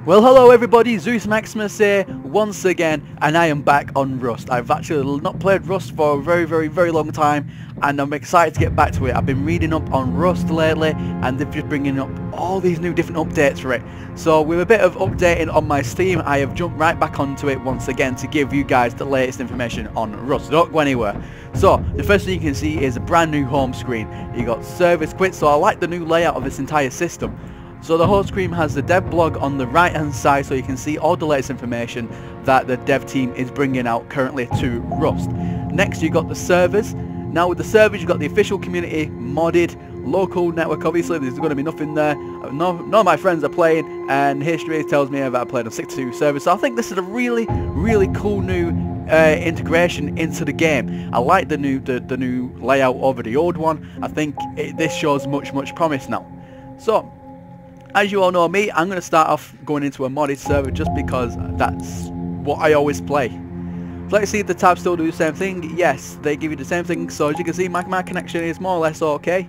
Well, hello everybody, Zeus Maximus here once again, and I am back on Rust. I've actually not played Rust for a very long time, and I'm excited to get back to it. I've been reading up on Rust lately, and they're just bringing up all these new different updates for it. So with a bit of updating on my Steam, I have jumped right back onto it once again to give you guys the latest information on Rust. Don't go anywhere. So the first thing you can see is a brand new home screen. You got service quit, so I like the new layout of this entire system. So the home screen has the dev blog on the right hand side, so you can see all the latest information that the dev team is bringing out currently to Rust. Next you got the servers. Now with the servers you've got the official community, modded, local network. Obviously there's going to be nothing there. None of my friends are playing, and history tells me that I played on 62 servers. So I think this is a really cool new integration into the game. I like the new layout over the old one. I think this shows much promise now. So as you all know me, I'm going to start off going into a modded server just because that's what I always play. So let's see if the tabs still do the same thing. Yes, they give you the same thing. So as you can see, my connection is more or less okay.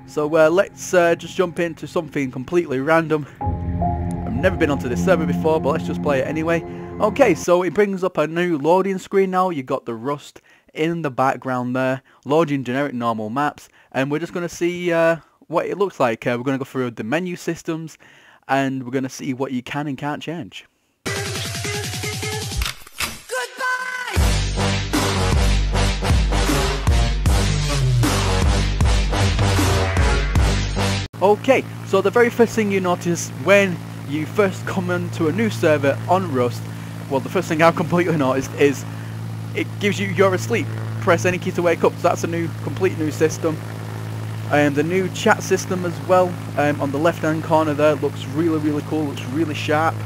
So let's just jump into something completely random. I've never been onto this server before, but let's just play it anyway. Okay, so it brings up a new loading screen now. You've got the Rust in the background there, loading generic normal maps, and we're just going to see what it looks like. We're going to go through the menu systems, and we're going to see what you can and can't change. Okay, so the very first thing you notice when you first come into a new server on Rust, well, the first thing I've completely noticed is it gives you you're asleep. Press any key to wake up. So that's a complete new system. The new chat system as well, on the left hand corner there, looks really cool, looks really sharp.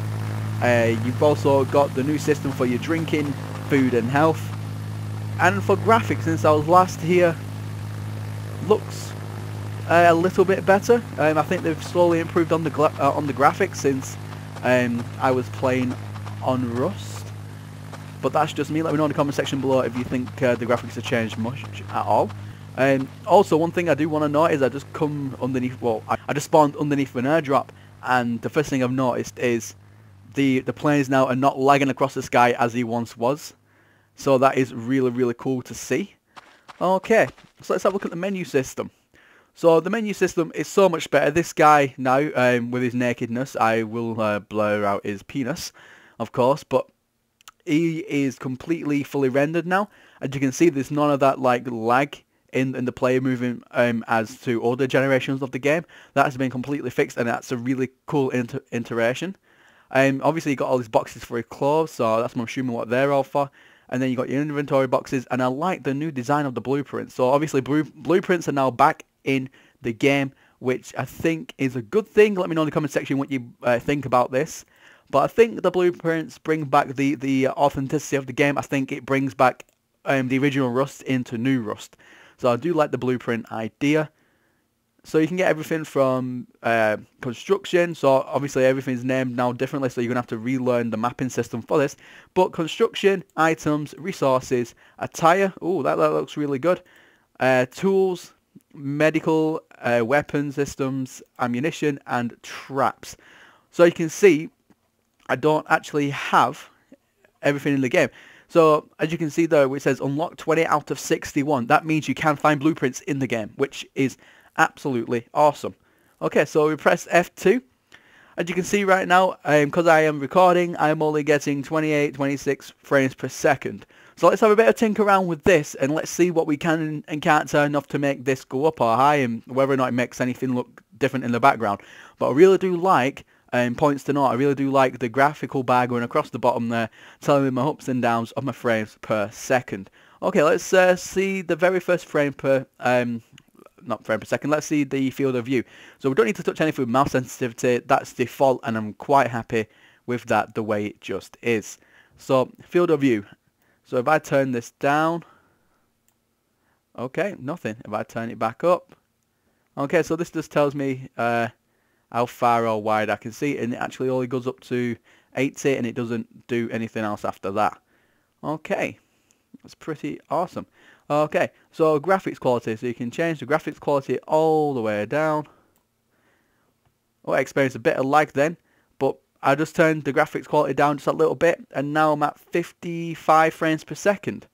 You've also got the new system for your drinking, food and health. And for graphics, since I was last here, looks a little bit better. I think they've slowly improved on the graphics since I was playing on Rust. But that's just me. Let me know in the comment section below if you think the graphics have changed much at all. Also, one thing I do want to note is I just come underneath, well, I just spawned underneath an airdrop, and the first thing I've noticed is the planes now are not lagging across the sky as he once was. So that is really cool to see. Okay, so let's have a look at the menu system. So the menu system is so much better. This guy now, with his nakedness, I will blur out his penis, of course, but he is completely fully rendered now. As you can see, there's none of that like lag in the player moving as to older generations of the game. That has been completely fixed, and that's a really cool iteration. Obviously you got all these boxes for your clothes, so that's I'm assuming what they're all for. And then you got your inventory boxes, and I like the new design of the blueprints. So obviously blueprints are now back in the game, which I think is a good thing. Let me know in the comment section what you think about this. But I think the blueprints bring back the authenticity of the game. I think it brings back the original Rust into new Rust. So I do like the blueprint idea. So you can get everything from construction. So obviously everything's named now differently, so you're going to have to relearn the mapping system for this. But construction, items, resources, attire. Oh, that looks really good. Tools, medical, weapon systems, ammunition, and traps. So you can see I don't actually have everything in the game. So, as you can see though, it says unlock 20 out of 61. That means you can find blueprints in the game, which is absolutely awesome. Okay, so we press F2. As you can see right now, because I am recording, I'm only getting 26 frames per second. So let's have a bit of tinker around with this, and let's see what we can and can't turn off to make this go up or high, and whether or not it makes anything look different in the background. But I really do like, points to note, I really do like the graphical bar going across the bottom there, telling me my ups and downs of my frames per second. Okay, let's see the very first frame per, not frame per second, let's see the field of view. So we don't need to touch anything with mouse sensitivity, that's default, and I'm quite happy with that the way it just is. So, field of view. So if I turn this down, okay, nothing. If I turn it back up, okay, so this just tells me how far or wide I can see, and it actually only goes up to 80, and it doesn't do anything else after that. Okay, that's pretty awesome. Okay, so graphics quality, so you can change the graphics quality all the way down. Oh, I experienced a bit of lag then, but I just turned the graphics quality down just a little bit, and now I'm at 55 frames per second.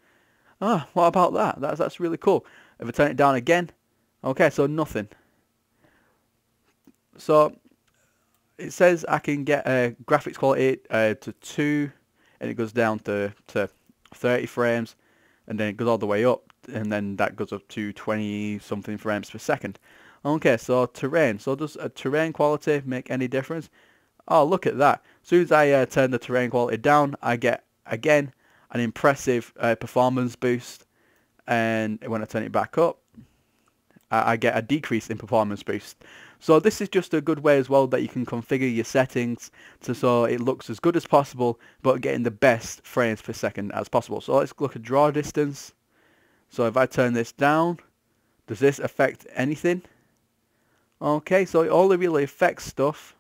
Ah, what about that? That's really cool. If I turn it down again, okay, so nothing. So it says I can get a graphics quality to 2, and it goes down to 30 frames, and then it goes all the way up, and then that goes up to 20 something frames per second. Okay, so terrain. So does a terrain quality make any difference? Oh, look at that. As soon as I turn the terrain quality down, I get, again, an impressive performance boost. And when I turn it back up, I get a decrease in performance boost. So this is just a good way as well that you can configure your settings so it looks as good as possible, but getting the best frames per second as possible. So let's look at draw distance. So if I turn this down, does this affect anything? Okay, so it only really affects stuff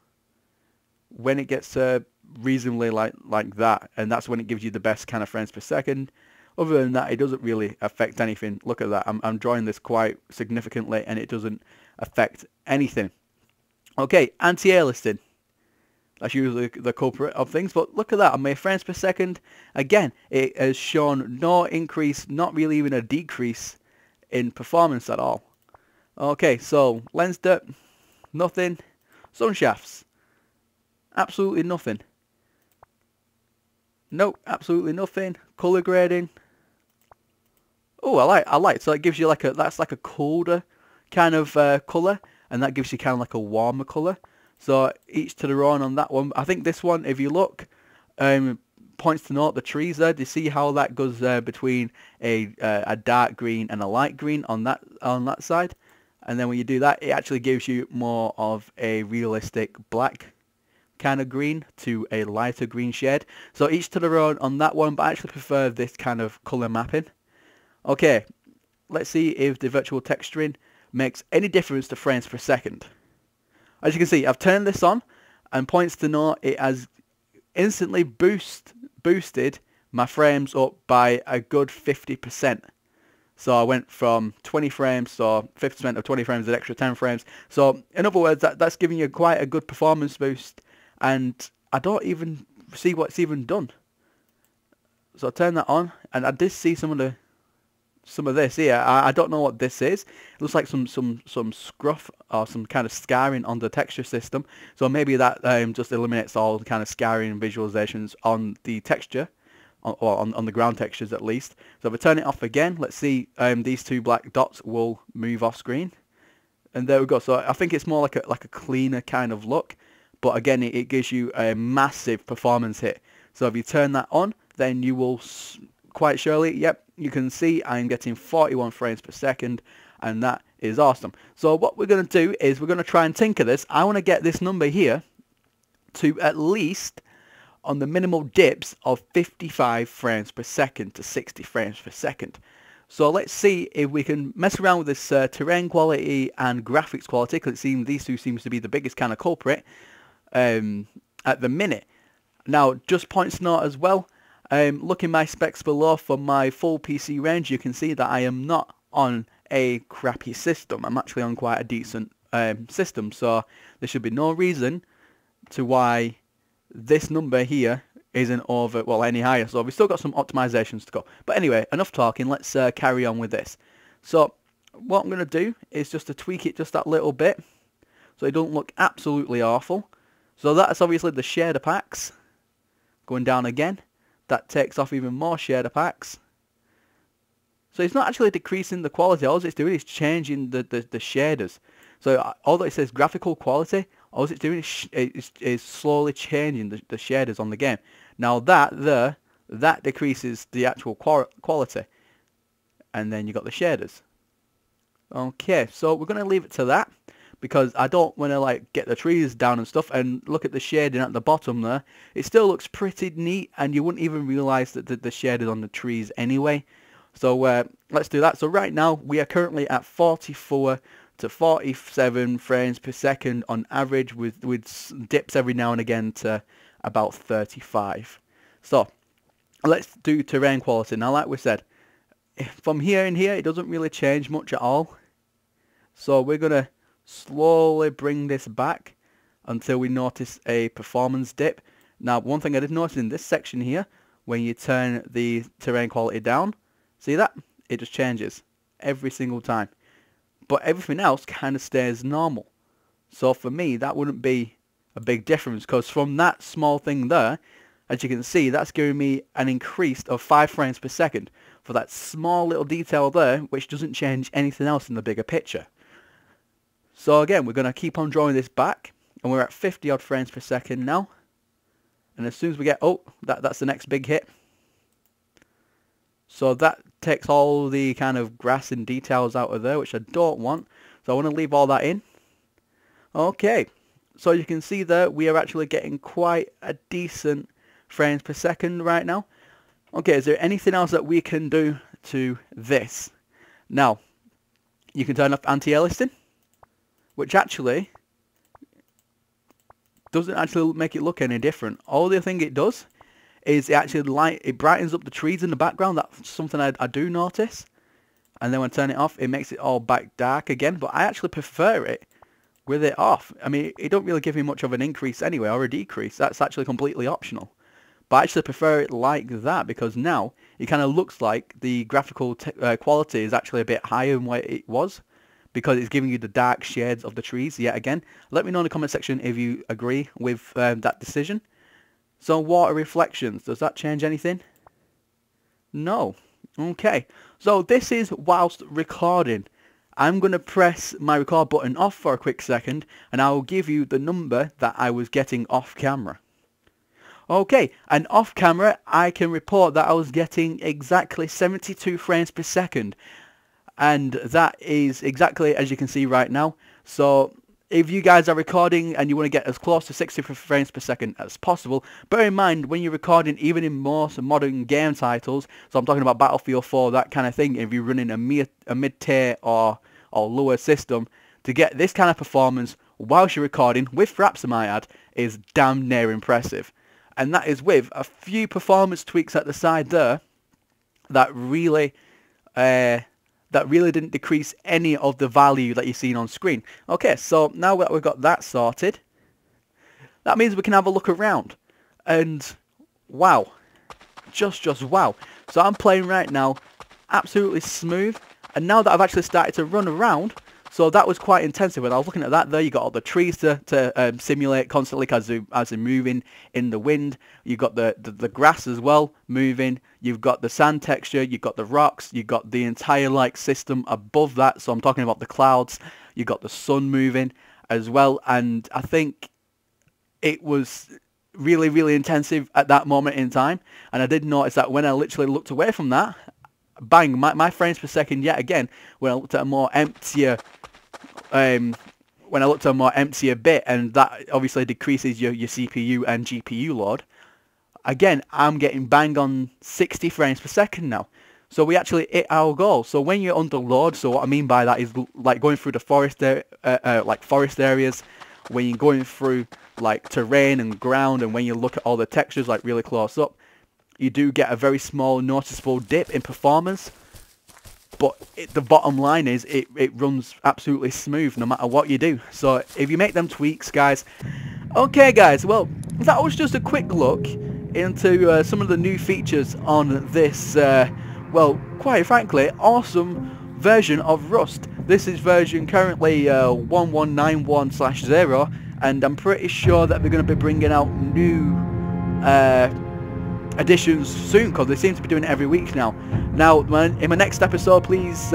when it gets reasonably like that, and that's when it gives you the best kind of frames per second. Other than that, it doesn't really affect anything. Look at that. I'm drawing this quite significantly, and it doesn't affect anything. Okay, anti-aliasing. That's usually the culprit of things, but look at that. On my frames per second, again, it has shown no increase, not really even a decrease in performance at all. Okay, so lens depth, nothing. Sun shafts, absolutely nothing. Nope, absolutely nothing. Color grading. Oh, I like. So it gives you that's like a colder kind of color, and that gives you kind of like a warmer color. So each to their own on that one. I think this one, if you look, points to note the trees there. Do you see how that goes between a dark green and a light green on that side? And then when you do that, it actually gives you more of a realistic black kind of green to a lighter green shade. So each to their own on that one, but I actually prefer this kind of color mapping. Okay, let's see if the virtual texturing makes any difference to frames per second. As you can see, I've turned this on, and points to note it has instantly boosted my frames up by a good 50%. So I went from 20 frames, so 50% of 20 frames, an extra 10 frames. So in other words, that's giving you quite a good performance boost, and I don't even see what's even done. So I turn that on, and I did see some of this here. I don't know what this is. It looks like some scruff or some kind of scarring on the texture system. So maybe that just eliminates all the kind of scarring visualizations on the texture, or on the ground textures at least. So if I turn it off again, let's see, these two black dots will move off screen, and there we go. So I think it's more like a cleaner kind of look, but again, it gives you a massive performance hit. So if you turn that on, then you will quite surely, yep, you can see I'm getting 41 frames per second, and that is awesome. So what we're going to do is we're going to try and tinker this. I want to get this number here to at least, on the minimal dips, of 55 frames per second to 60 frames per second. So let's see if we can mess around with this terrain quality and graphics quality, because it seems these two seems to be the biggest kind of culprit at the minute. Now, just points to note as well, look in my specs below for my full PC range, you can see that I am not on a crappy system. I'm actually on quite a decent system, so there should be no reason to why this number here isn't over, well, any higher. So we've still got some optimizations to go. But anyway, enough talking, let's carry on with this. So what I'm going to do is just to tweak it just that little bit, so it don't look absolutely awful. So that's obviously the shader packs. Going down again, that takes off even more shader packs. So it's not actually decreasing the quality, all it's doing is changing the shaders. So although it says graphical quality, all it's doing is slowly changing the shaders on the game. Now that decreases the actual quality. And then you got the shaders. Okay, so we're going to leave it to that, because I don't want to like get the trees down and stuff, and look at the shading at the bottom there. It still looks pretty neat, and you wouldn't even realise that the shaded on the trees anyway. So let's do that. So right now we are currently at 44 to 47 frames per second on average, with dips every now and again to about 35. So let's do terrain quality. Now, like we said, from here and here it doesn't really change much at all. So we're gonna slowly bring this back. until we notice a performance dip. Now, one thing I did notice in this section here, when you turn the terrain quality down, see that? It just changes every single time. But everything else kind of stays normal. So for me, that wouldn't be a big difference, because from that small thing there, as you can see, that's giving me an increase of 5 frames per second for that small little detail there, which doesn't change anything else in the bigger picture. So again, we're going to keep on drawing this back, and we're at 50 odd frames per second now. And as soon as we get, oh, that's the next big hit. So that takes all the kind of grass and details out of there, which I don't want. So I want to leave all that in. Okay, so you can see there we are actually getting quite a decent frames per second right now. Okay, is there anything else that we can do to this? Now, you can turn off anti-aliasing, which actually doesn't actually make it look any different. All the thing it does is it brightens up the trees in the background. That's something I do notice. And then when I turn it off, it makes it all back dark again. But I actually prefer it with it off. I mean, it don't really give me much of an increase anyway, or a decrease. That's actually completely optional. But I actually prefer it like that, because now it kind of looks like the graphical quality is actually a bit higher than what it was, because it's giving you the dark shades of the trees yet again. Let me know in the comment section if you agree with that decision. So water reflections, does that change anything? No. Okay. So this is whilst recording. I'm going to press my record button off for a quick second, and I will give you the number that I was getting off camera. Okay, and off camera I can report that I was getting exactly 72 frames per second. And that is exactly as you can see right now. So if you guys are recording and you want to get as close to 60 frames per second as possible, bear in mind when you're recording, even in most modern game titles, so I'm talking about Battlefield 4, that kind of thing, if you're running a mid-tier or lower system, to get this kind of performance whilst you're recording, with fraps I might add, is damn near impressive. And that is with a few performance tweaks at the side there that really didn't decrease any of the value that you're seeing on screen. Okay, so now that we've got that sorted, that means we can have a look around. And wow, just wow. So I'm playing right now, absolutely smooth. And now that I've actually started to run around, so that was quite intensive. When I was looking at that there, you got all the trees to simulate constantly as they're moving in the wind. You've got the grass as well moving. You've got the sand texture. You've got the rocks. You've got the entire system above that. So I'm talking about the clouds. You've got the sun moving as well. And I think it was really, really intensive at that moment in time. And I did notice that when I literally looked away from that, bang, my frames per second yet again, when I looked at a more emptier bit, and that obviously decreases your CPU and GPU load, again I'm getting bang on 60 frames per second now. So we actually hit our goal. So when you're under load, so what I mean by that is like going through the forest areas, when you're going through like terrain and ground, and when you look at all the textures like really close up, you do get a very small noticeable dip in performance. But the bottom line is it runs absolutely smooth no matter what you do. So if you make them tweaks, guys. Okay, guys, well, that was just a quick look into some of the new features on this, well, quite frankly, awesome version of Rust. This is version currently 1191/0, and I'm pretty sure that they're going to be bringing out new additions soon, because they seem to be doing it every week now. Now, in my next episode, please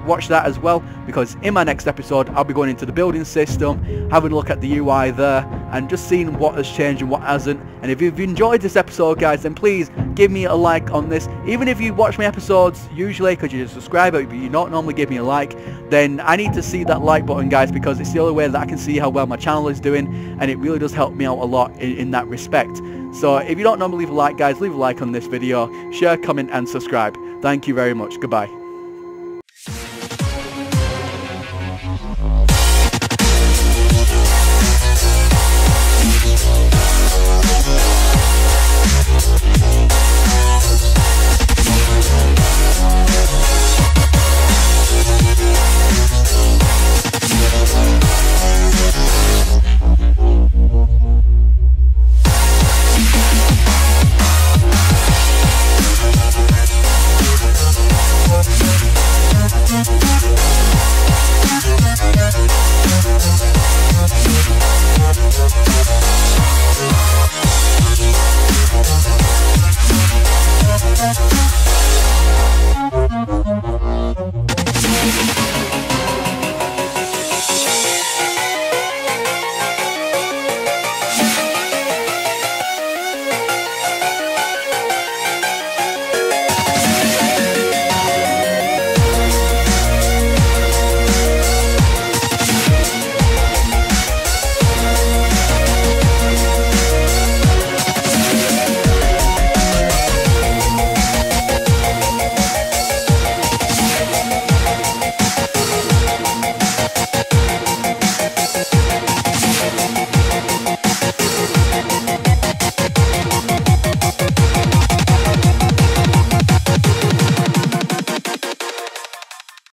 watch that as well, because in my next episode I'll be going into the building system, having a look at the UI there, and just seeing what has changed and what hasn't. And if you've enjoyed this episode, guys, then please give me a like on this. Even if you watch my episodes usually because you subscribe, but you don't normally give me a like, then I need to see that like button, guys, because it's the only way that I can see how well my channel is doing, and it really does help me out a lot in that respect. So if you don't normally leave a like, guys, leave a like on this video, share, comment and subscribe. Thank you very much. Goodbye.